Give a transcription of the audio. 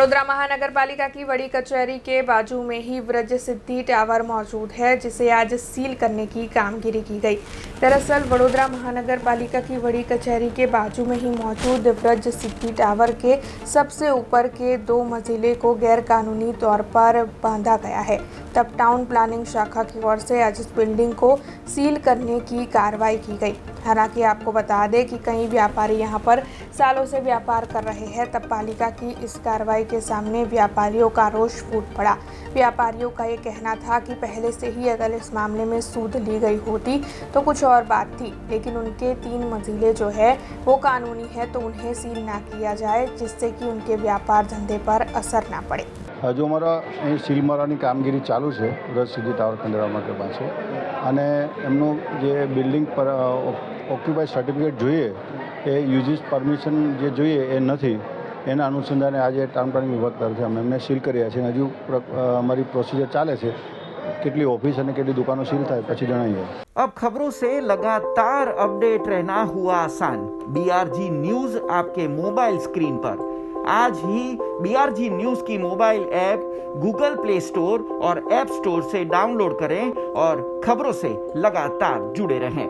वडोदरा महानगर पालिका की बड़ी कचहरी के बाजू में ही व्रज सिद्धि टावर मौजूद है, जिसे आज सील करने की कामगिरी की गई। दरअसल वडोदरा महानगर पालिका की बड़ी कचहरी के बाजू में ही मौजूद व्रज सिद्धि टावर के सबसे ऊपर के 2 मंजिले को गैरकानूनी तौर पर बांधा गया है। तब टाउन प्लानिंग शाखा की ओर से आज इस बिल्डिंग को सील करने की कार्रवाई की गई। हालांकि आपको बता दें कि कई व्यापारी यहां पर सालों से व्यापार कर रहे हैं, तब पालिका की इस कार्रवाई के सामने व्यापारियों का रोष फूट पड़ा। व्यापारियों का ये कहना था कि पहले से ही अगर इस मामले में सूद ली गई होती तो कुछ और बात थी, लेकिन उनके 3 मंजिले जो है वो कानूनी है, तो उन्हें सील ना किया जाए, जिससे कि उनके व्यापार धंधे पर असर ना पड़े। जो अमरा અહીં સીલ મારવાની કામગીરી ચાલુ છે વ્રજ સિદ્ધિ ટાવર ખંડેરાવ માટે પાસે, અને એમનું જે બિલ્ડિંગ પર ઓક્યુપાઈ સર્ટિફિકેટ જોઈએ એ યુજીસ પરમિશન જે જોઈએ એ નથી, એના અનુસંધાને આજે ટાઉન પ્લાનિંગ વિભાગ તરફથી અમે એમને સીલ કર્યા છે। હજુ અમારી પ્રોસિજર ચાલે છે, કેટલી ઓફિસ અને કેટલી દુકાનો સીલ થાય પછી જણાવીએ। अब खबरों से लगातार अपडेट रहना हुआ आसान। BRG न्यूज आपके मोबाइल स्क्रीन पर। आज ही BRG न्यूज की mobile app Google play store और ऐप स्टोर से डाउनलोड करें और खबरों से लगातार जुड़े रहें।